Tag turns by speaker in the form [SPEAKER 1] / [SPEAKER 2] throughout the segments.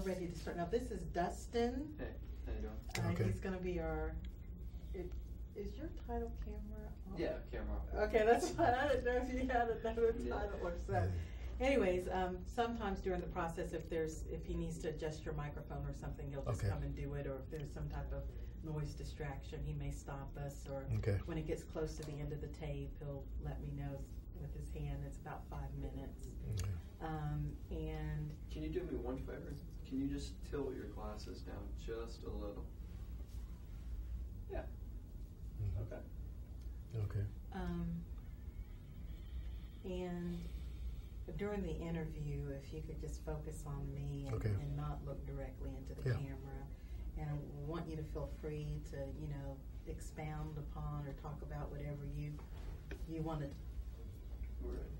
[SPEAKER 1] we're ready to start. Now, this is Dustin.
[SPEAKER 2] Hey, how you doing?
[SPEAKER 1] He's going to be our. Is your title camera on?
[SPEAKER 2] Yeah, camera off.
[SPEAKER 1] Okay, that's fine. I didn't know if you had another title or so.
[SPEAKER 3] Yeah.
[SPEAKER 1] Anyways, sometimes during the process, if he needs to adjust your microphone or something, he'll just come and do it. Or if there's some type of noise distraction, he may stop us. Or when it gets close to the end of the tape, he'll let me know with his hand. It's about 5 minutes. And
[SPEAKER 2] can you do me one favor? Can you just tilt your glasses down just a little? Yeah. Okay.
[SPEAKER 3] Okay.
[SPEAKER 1] And during the interview, if you could just focus on me and not look directly into the camera, and I want you to feel free to, expound upon or talk about whatever you wanted.
[SPEAKER 2] Right.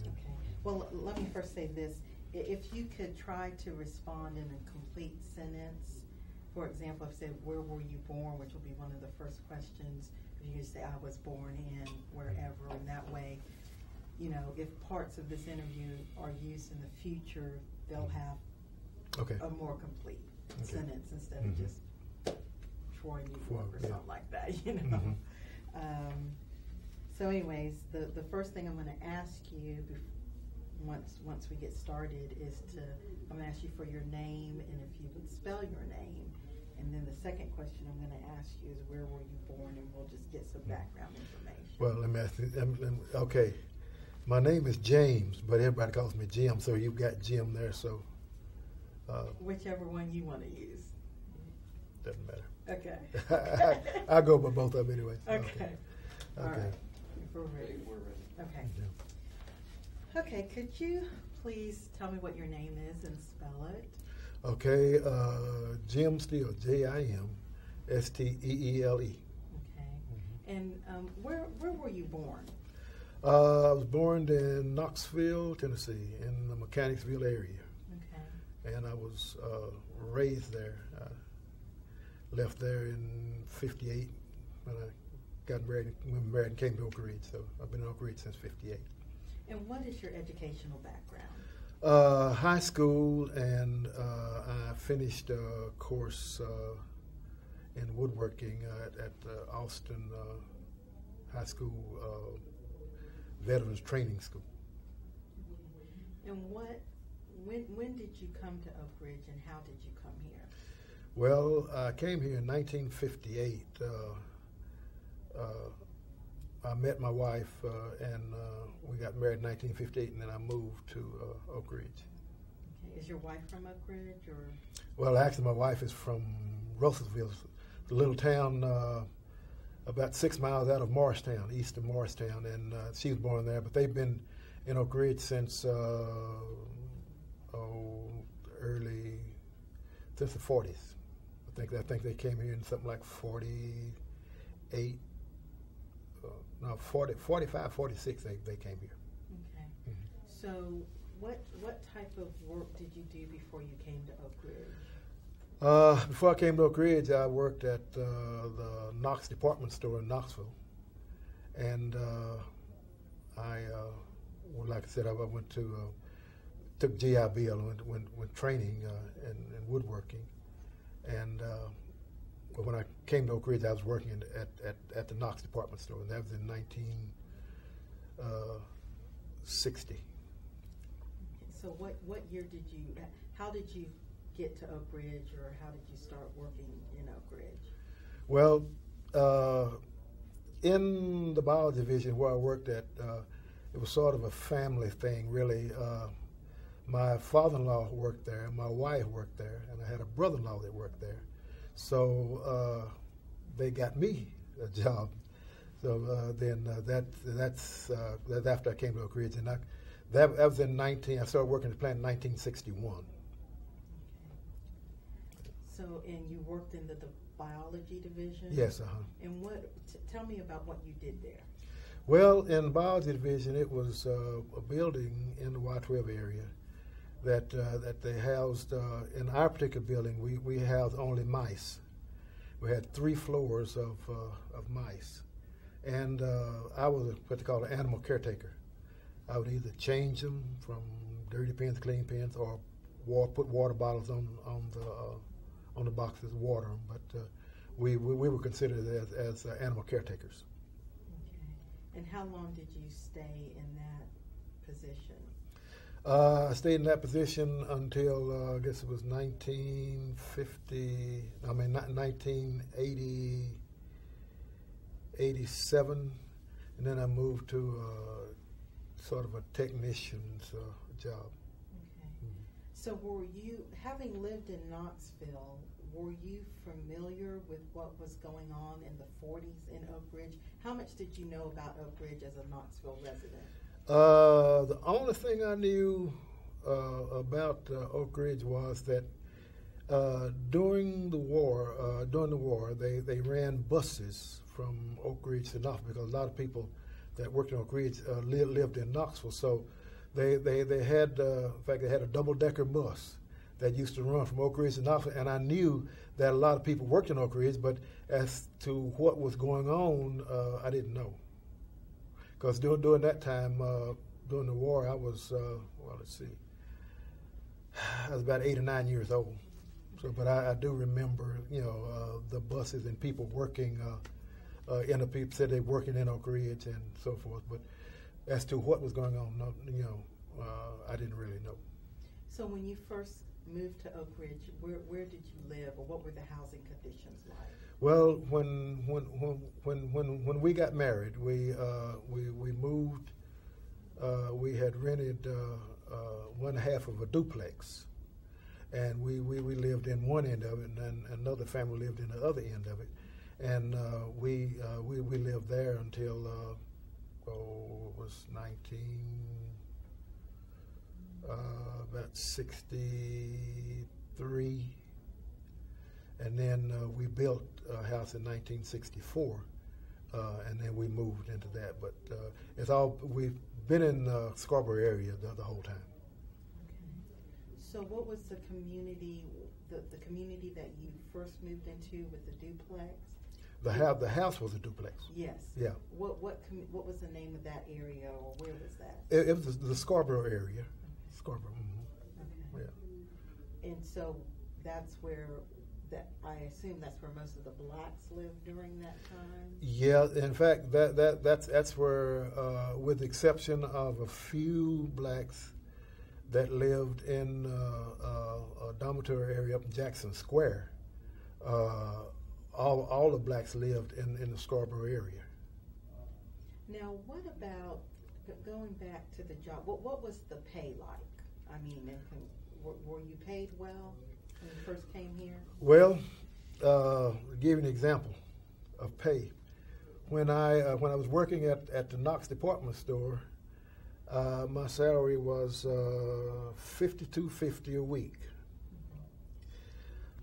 [SPEAKER 1] Okay. Well, let me first say this. If you could try to respond in a complete sentence, for example, if I said, where were you born, which will be one of the first questions, if you could say, I was born in wherever, and that way, if parts of this interview are used in the future, they'll have a more complete sentence instead of just Troy, New York or something like that, So anyways, the first thing I'm going to ask you once we get started is I'm going to ask you for your name and if you would spell your name. And then the second question I'm going to ask you is where were you born, and we'll just get some background information.
[SPEAKER 3] Well, let me ask you, okay. My name is James, but everybody calls me Jim, so you've got Jim there, so.
[SPEAKER 1] Whichever one you want to use.
[SPEAKER 3] Doesn't matter.
[SPEAKER 1] Okay.
[SPEAKER 3] I'll go by both of them anyway.
[SPEAKER 1] Okay. All right. We're ready.
[SPEAKER 2] We're ready.
[SPEAKER 1] Okay. Okay, could you please tell me what your name is and spell it?
[SPEAKER 3] Okay, Jim Steele, Jim Steele.
[SPEAKER 1] Okay. And where were you born?
[SPEAKER 3] I was born in Knoxville, Tennessee, in the Mechanicsville area.
[SPEAKER 1] Okay.
[SPEAKER 3] And I was raised there. I left there in '58 when I got married and came to Oak Ridge. So I've been in Oak Ridge since '58.
[SPEAKER 1] And what is your educational background?
[SPEAKER 3] High school, and I finished a course in woodworking at Austin High School Veterans Training School.
[SPEAKER 1] And when did you come to Oak Ridge, and how did you come here?
[SPEAKER 3] Well, I came here in 1958. I met my wife, and we got married in 1958, and then I moved to Oak Ridge.
[SPEAKER 1] Okay. Is your wife from Oak Ridge, or?
[SPEAKER 3] Well, actually, my wife is from Russellville, a little town about 6 miles out of Morristown, east of Morristown, and she was born there. But they've been in Oak Ridge since since the 40s. I think they came here in something like 48. 45, 46, they came here.
[SPEAKER 1] Okay. So what type of work did you do before you came to Oak Ridge?
[SPEAKER 3] Before I came to Oak Ridge, I worked at the Knox department store in Knoxville. And like I said, I went to, took GIBL and went training in woodworking. And but when I came to Oak Ridge, I was working at the Knox department store, and that was in 1960.
[SPEAKER 1] Okay, so what year how did you get to Oak Ridge, or how did you start working in Oak Ridge?
[SPEAKER 3] Well, in the biology division where I worked at, it was sort of a family thing, really. My father-in-law worked there, my wife worked there, and I had a brother-in-law that worked there. So they got me a job. So that's after I came to Oak Ridge, and that was in I started working at the plant in 1961.
[SPEAKER 1] Okay. So, and you worked in the biology division?
[SPEAKER 3] Yes,
[SPEAKER 1] And tell me about what you did there.
[SPEAKER 3] Well, in the biology division, it was a building in the Y-12 area that they housed. In our particular building, we housed only mice. We had 3 floors of mice, and I was what they call an animal caretaker. I would either change them from dirty pens to clean pens, or put water bottles on the boxes, water them. But we were considered as animal caretakers.
[SPEAKER 1] Okay. And how long did you stay in that position?
[SPEAKER 3] I stayed in that position until I guess it was 1987, and then I moved to sort of a technician's job.
[SPEAKER 1] Okay. Mm-hmm. So were you, having lived in Knoxville, were you familiar with what was going on in the 40s in Oak Ridge? How much did you know about Oak Ridge as a Knoxville resident?
[SPEAKER 3] The only thing I knew about Oak Ridge was that during the war, they ran buses from Oak Ridge to Knoxville because a lot of people that worked in Oak Ridge lived in Knoxville. So they had, in fact, they had a double-decker bus that used to run from Oak Ridge to Knoxville, and I knew that a lot of people worked in Oak Ridge, but as to what was going on, I didn't know. Because during that time, during the war, I was, I was about 8 or 9 years old. So, but I do remember, the buses and people working, people said they were working in Oak Ridge and so forth. But as to what was going on, I didn't really know.
[SPEAKER 1] So when you first moved to Oak Ridge, where did you live, or what were the housing conditions like?
[SPEAKER 3] Well, when we got married, we moved. We had rented one half of a duplex, and we lived in one end of it, and another family lived in the other end of it, and we lived there until it was about 63. And then we built a house in 1964, and then we moved into that. But we've been in the Scarborough area the whole time.
[SPEAKER 1] Okay. So what was the community, the community that you first moved into with the duplex?
[SPEAKER 3] The house was a duplex.
[SPEAKER 1] Yes.
[SPEAKER 3] Yeah.
[SPEAKER 1] What was the name of that area, or where was that?
[SPEAKER 3] It was the Scarborough area.
[SPEAKER 1] Okay.
[SPEAKER 3] Scarborough. Mm-hmm.
[SPEAKER 1] Okay.
[SPEAKER 3] Yeah.
[SPEAKER 1] And so that's where. I assume that's where most of the blacks lived during that time? Yeah,
[SPEAKER 3] in fact, that's where, with the exception of a few blacks that lived in a dormitory area up in Jackson Square, all the blacks lived in the Scarborough area.
[SPEAKER 1] Now, what about, going back to the job, what was the pay like? I mean, were you paid well when you first came here?
[SPEAKER 3] Well, I'll give you an example of pay. When I was working at the Knox department store, my salary was $52.50 a week.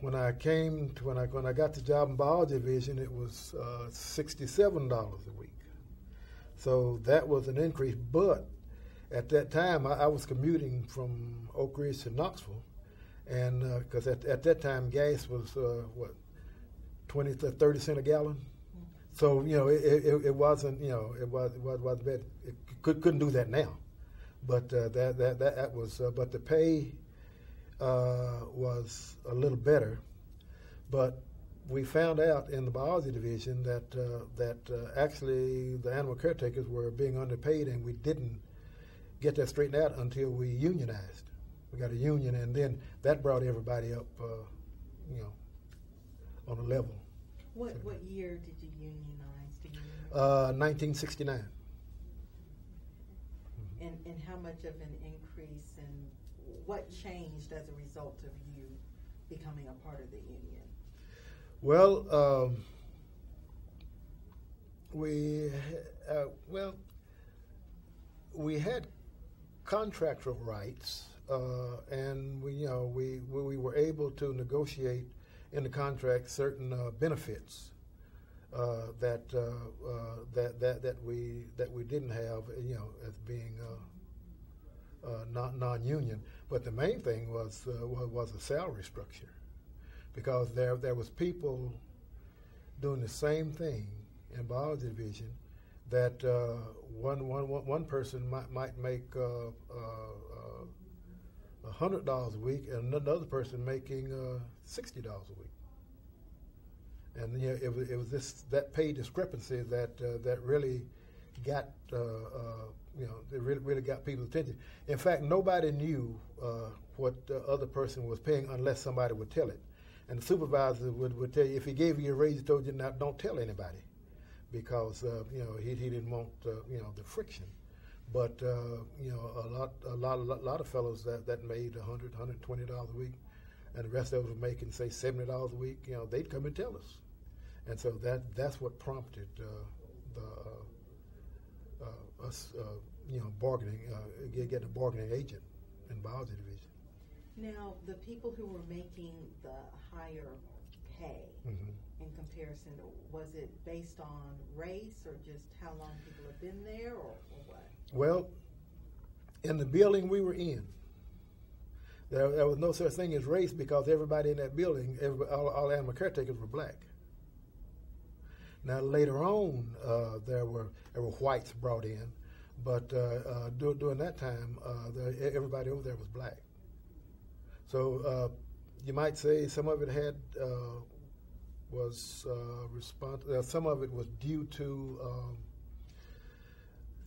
[SPEAKER 3] When I got the job in biology division, it was $67 a week. So that was an increase. But at that time, I was commuting from Oak Ridge to Knoxville. And because at that time gas was 20 to 30 cents a gallon, so it wasn't it was bad. It couldn't do that now, but that was but the pay was a little better. But we found out in the biology division that actually the animal caretakers were being underpaid, and we didn't get that straightened out until we unionized. We got a union, and then that brought everybody up, on a level.
[SPEAKER 1] What year did you unionize? Do you remember?
[SPEAKER 3] 1969.
[SPEAKER 1] And how much of an increase, and what changed as a result of you becoming a part of the union?
[SPEAKER 3] Well, we had contractual rights. And we were able to negotiate in the contract certain benefits that we didn't have, as being non-union. But the main thing was a salary structure, because there was people doing the same thing in biology division that one person might make $100 a week, and another person making $60 a week. And you know, it was that pay discrepancy that really got you know, it really got people's attention. In fact, nobody knew what the other person was paying unless somebody would tell it. And the supervisor would tell you, if he gave you a raise, he told you, now don't tell anybody, because you know, he didn't want you know, the friction. But you know, a lot of fellows that made $100, $120 a week, and the rest of them were making, say, $70 a week. You know, they'd come and tell us, and so that's what prompted us, you know, bargaining, getting a bargaining agent in biology division.
[SPEAKER 1] Now, the people who were making the higher pay in comparison, was it based on race or just how long people have been there, or what? Well,
[SPEAKER 3] in the building we were in, there was no such thing as race, because everybody in that building, all animal caretakers were black. Now later on, there were whites brought in, but during that time, everybody over there was black. So you might say some of it had was some of it was due to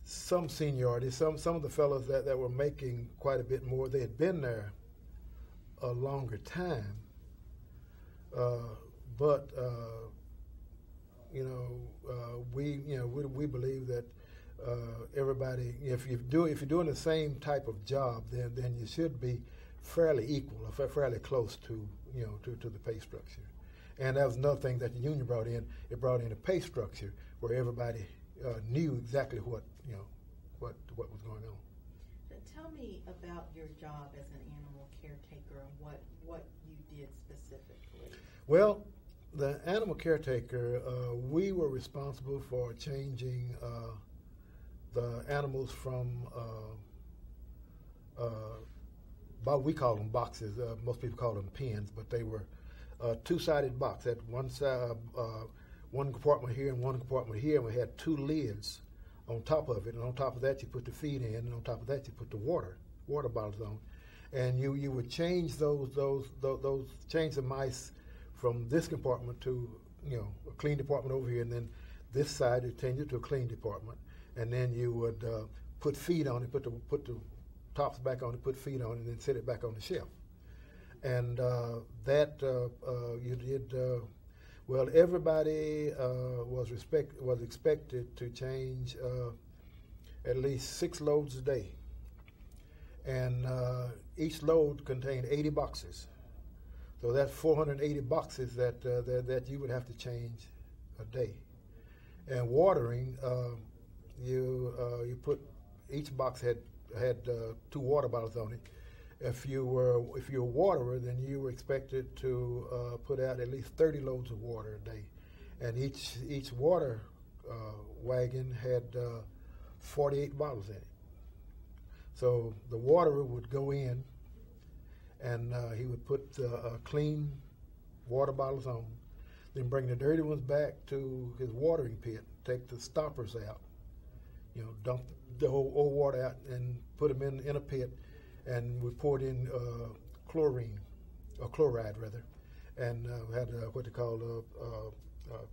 [SPEAKER 3] some seniority. Some of the fellows that were making quite a bit more, they had been there a longer time, but you know, we believe that everybody, if you're doing the same type of job, then you should be fairly equal, or fairly close to, you know, to the pay structure. And that was another thing that the union brought in. It brought in a pay structure where everybody knew exactly what, you know, what was going on.
[SPEAKER 1] Tell me about your job as an animal caretaker and what you did specifically.
[SPEAKER 3] Well, the animal caretaker, we were responsible for changing the animals from we call them boxes. Most people call them pens, but they were two-sided box. At one side, one compartment here and one compartment here, and we had two lids on top of it. And on top of that, you put the feed in, and on top of that, you put the water bottles on. And you would change change the mice from this compartment to, you know, a clean department over here, and then this side you change it to a clean department, and then you would put feed on it, put the tops back on it, put feed on it, and then set it back on the shelf. And you did well. Everybody was expected to change at least 6 loads a day, and each load contained 80 boxes. So that's 480 boxes that you would have to change a day. And watering, you put, each box had 2 water bottles on it. If you were a waterer, then you were expected to put out at least 30 loads of water a day, and each water wagon had 48 bottles in it. So the waterer would go in, and he would put clean water bottles on, then bring the dirty ones back to his watering pit, take the stoppers out, you know, dump the whole old water out and put them in a pit, and we poured in chlorine, or chloride rather, and had what they call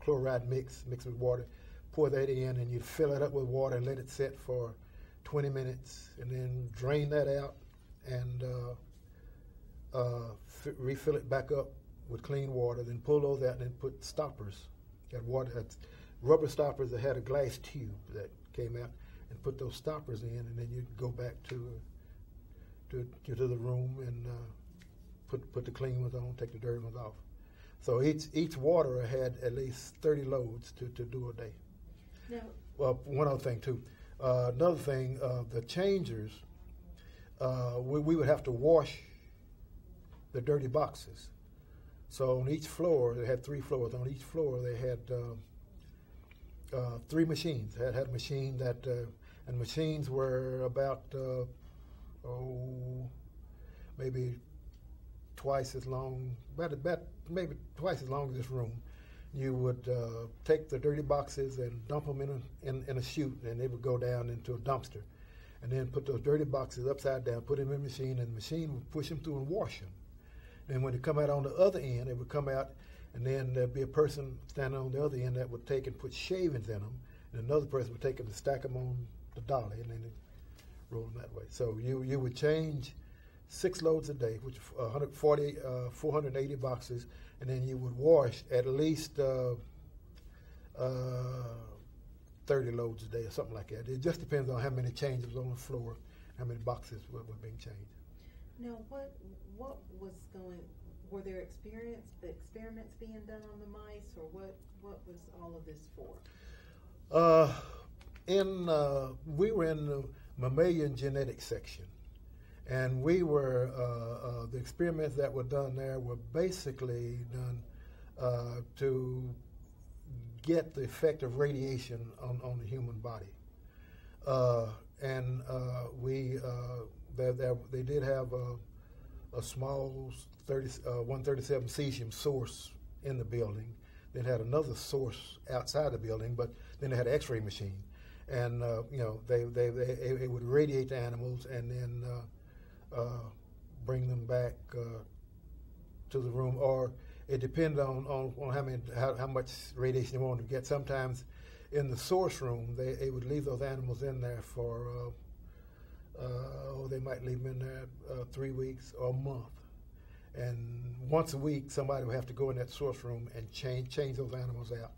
[SPEAKER 3] chloride mixed with water. Pour that in, and you'd fill it up with water and let it sit for 20 minutes, and then drain that out and refill it back up with clean water, then pull those out and then put stoppers, rubber stoppers that had a glass tube that came out, and put those stoppers in, and then you'd go back to the room and put the clean ones on, take the dirty ones off. So each waterer had at least 30 loads to do a day.
[SPEAKER 1] Now,
[SPEAKER 3] well, one other thing too. Another thing, the changers, we would have to wash the dirty boxes. So on each floor, they had 3 floors. On each floor, they had 3 machines. They had a machine that, and machines were about, maybe twice as long, about maybe twice as long as this room. You would take the dirty boxes and dump them in a chute, and they would go down into a dumpster. and then put those dirty boxes upside down, put them in the machine, and the machine would push them through and wash them. Then when they come out on the other end, it would come out, and then there'd be a person standing on the other end that would take and put shavings in them, and another person would take them and stack them on the dolly, and then roll them that way. So you would change 6 loads a day, which is 480 boxes, and then you would wash at least 30 loads a day or something like that. It just depends on how many changes on the floor, how many boxes were being changed.
[SPEAKER 1] Now, what was going? Were there experiments being done on the mice, or what was all of this for?
[SPEAKER 3] We were in the mammalian genetics section, and we were the experiments that were done there were basically done to get the effect of radiation on the human body, they did have a small 137 cesium source in the building. They had another source outside the building, but then they had an X-ray machine, and they would radiate the animals and then bring them back to the room, or it depended on how much radiation they wanted to get. Sometimes in the source room, they would leave those animals in there for they might leave them in there 3 weeks or a month. And once a week, somebody would have to go in that source room and change those animals out.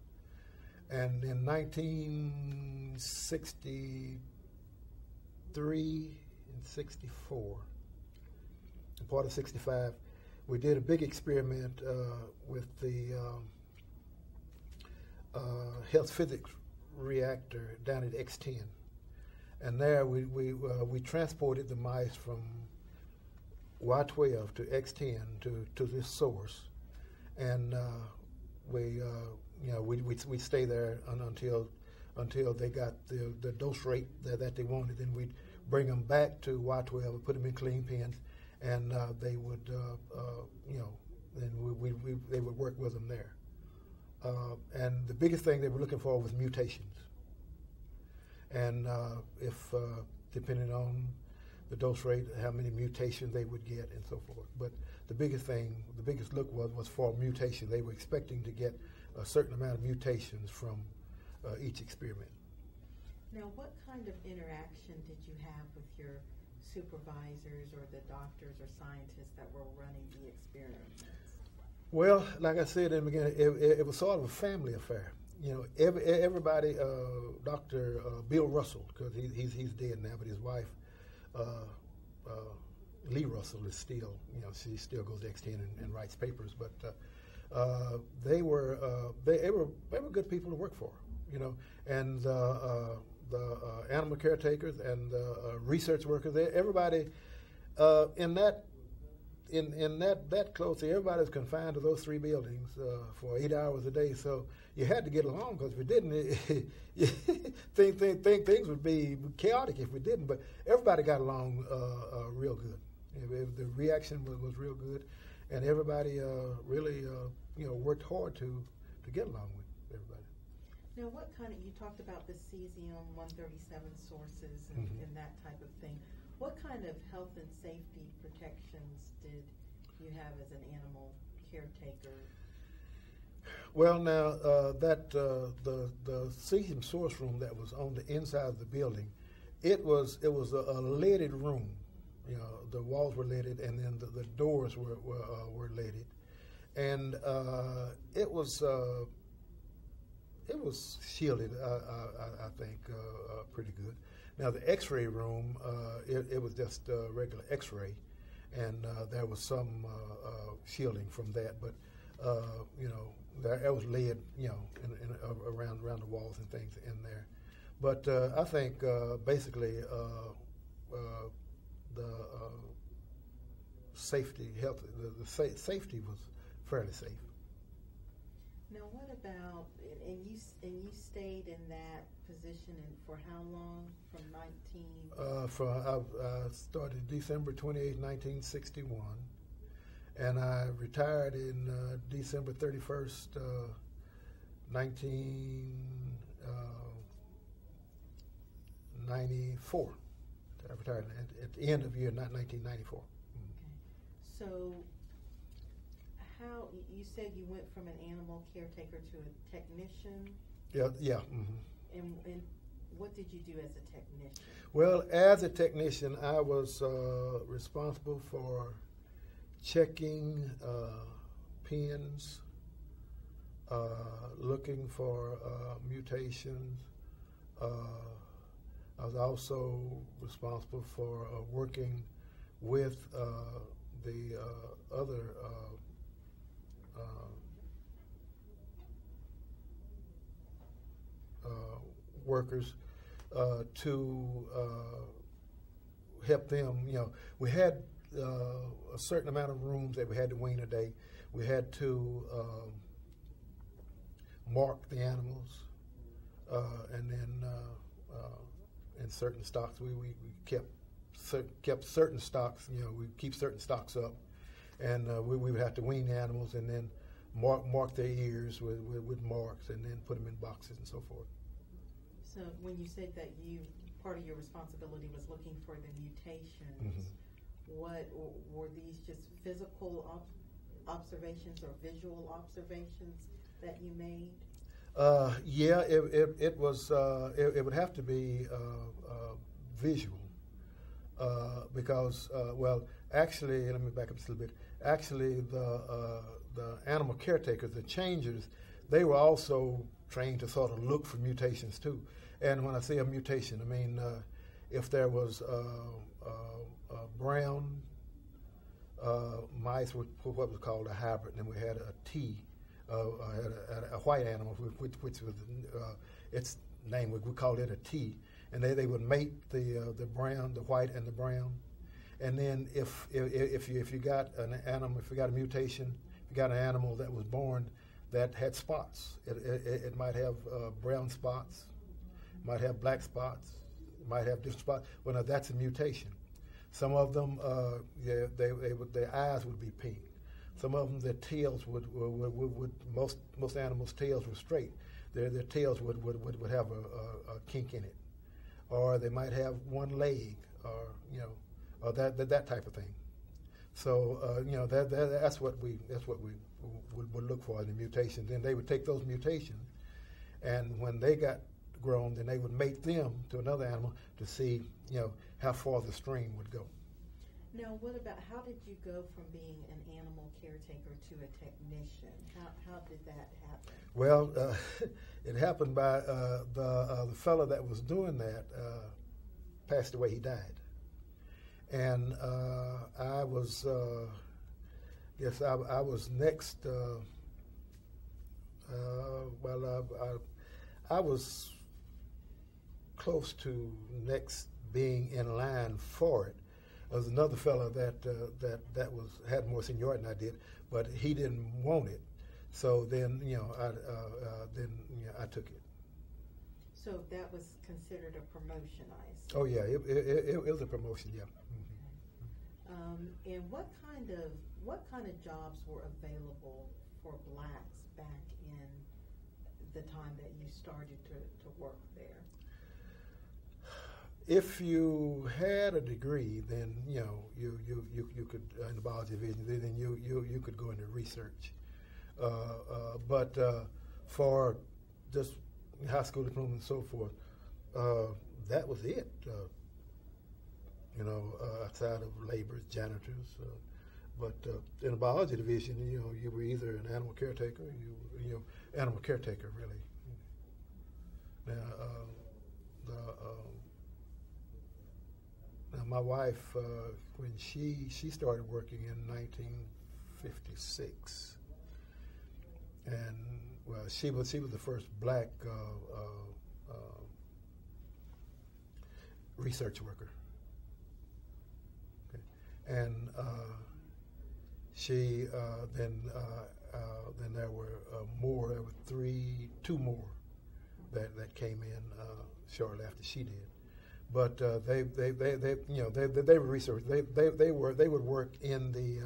[SPEAKER 3] And in 1963 and 64, and part of 65, we did a big experiment with the health physics reactor down at X10. And there we transported the mice from Y12 to X10 to this source, and we stay there until they got the dose rate that they wanted. Then we'd bring them back to Y12 and put them in clean pens, and they would then they would work with them there. And the biggest thing they were looking for was mutations. And if depending on the dose rate, how many mutations they would get, and so forth. But the biggest look was for mutation. They were expecting to get a certain amount of mutations from each experiment.
[SPEAKER 1] Now, what kind of interaction did you have with your supervisors or the doctors or scientists that were running the experiments?
[SPEAKER 3] Well, like I said in the beginning, it was sort of a family affair. Everybody, Dr. Bill Russell, because he's dead now, but his wife, Lee Russell, is still, she still goes to X10 and writes papers. But they were good people to work for, and the animal caretakers and the research workers. Everybody in that close, everybody was confined to those 3 buildings for 8 hours a day. So you had to get along, because if we didn't, things would be chaotic if we didn't. But everybody got along real good. The reaction was real good, and everybody really worked hard to get along with everybody.
[SPEAKER 1] Now, what kind of, you talked about the cesium-137 sources and that type of thing. What kind of health and safety protections did you have as an animal caretaker?
[SPEAKER 3] Well, now the cesium source room that was on the inside of the building, it was a leaded room. The walls were leaded, and then the doors were leaded, and it was shielded. I think pretty good. Now the X-ray room, it was just regular X-ray, and there was some shielding from that, but there was lead, around the walls and things in there. But I think basically the safety was fairly safe.
[SPEAKER 1] Now, what about, and you stayed in that position for how long? From
[SPEAKER 3] I started December 28, 1961, and I retired in December 31st, 1994. I retired at the end of the year 1994.
[SPEAKER 1] Okay. So, how you said you went from an animal caretaker to a technician?
[SPEAKER 3] Yeah.
[SPEAKER 1] And what did you do as a technician?
[SPEAKER 3] Well, as a technician, I was responsible for checking pins, looking for mutations. I was also responsible for working with the other workers to help them. We had a certain amount of rooms that we had to wean a day. We had to mark the animals, and then in certain stocks we kept certain stocks. We keep certain stocks up, and we would have to wean the animals and then mark their ears with marks, and then put them in boxes and so forth.
[SPEAKER 1] So when you said that part of your responsibility was looking for the mutations,
[SPEAKER 3] Mm-hmm.
[SPEAKER 1] what were these? Just physical observations or visual observations that you made?
[SPEAKER 3] Yeah, it was. It would have to be visual because, actually, let me back up just a little bit. Actually, the animal caretakers, the changers, they were also trained to sort of look for mutations too. And when I say a mutation, I mean if there was brown mice with what was called a hybrid, and then we had a T. Had a white animal, which was its name. We called it a T, and they would mate the brown, the white, and the brown. And then if you got an animal, if you got a mutation, if you got an animal that was born that had spots, it might have brown spots, might have black spots, might have different spots. Well, now that's a mutation. Some of them, their eyes would be pink. Some of them, their tails would most animals' tails were straight. Their tails would have a kink in it, or they might have one leg, or that type of thing. So that's what we would look for in the mutations. Then they would take those mutations, and when they got grown, then they would mate them to another animal to see how far the stream would go.
[SPEAKER 1] Now, what about, how did you go from being an animal caretaker to a technician? How did that happen?
[SPEAKER 3] Well, it happened by the fellow that was doing that passed away. He died, and I was I was next. I was close to next being in line for it. There was another fellow that had more seniority than I did, but he didn't want it. So then I took it.
[SPEAKER 1] So that was considered a promotion, I assume.
[SPEAKER 3] Oh yeah, it was a promotion. Yeah.
[SPEAKER 1] Mm-hmm. And what kind of jobs were available for blacks back in the time that you started to work there?
[SPEAKER 3] If you had a degree, then you could in the biology division. Then you could go into research. But for just high school diploma and so forth, that was it. Outside of laborers, janitors. But in the biology division, you were either an animal caretaker, animal caretaker really. Now my wife, when she started working in 1956, and she was the first black research worker. Okay. And she then there were more. There were two more that came in shortly after she did. But they were researchers. They would work in the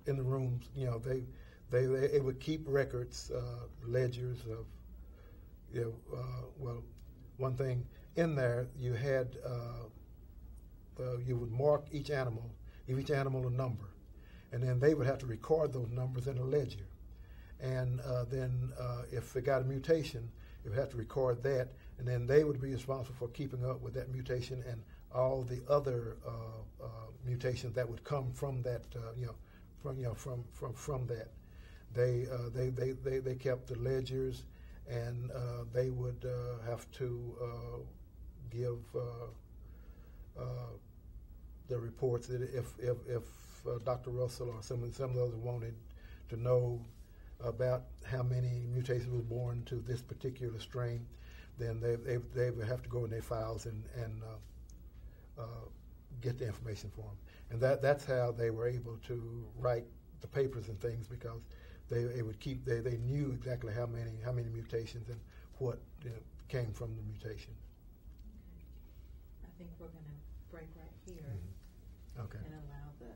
[SPEAKER 3] rooms. They would keep records, ledgers of. One thing in there you had you would mark each animal, give each animal a number, and then they would have to record those numbers in a ledger. And then if they got a mutation, they would have to record that, and then they would be responsible for keeping up with that mutation and all the other mutations that would come from that, from that. They kept the ledgers, and they would have to give the reports that if Dr. Russell or some of the others wanted to know about how many mutations was born to this particular strain, then they would have to go in their files and get the information for them. And that's how they were able to write the papers and things, because they would keep they knew exactly how many mutations and what came from the mutation.
[SPEAKER 1] I think we're going to break right here.
[SPEAKER 3] Mm-hmm. Okay.
[SPEAKER 1] And allow the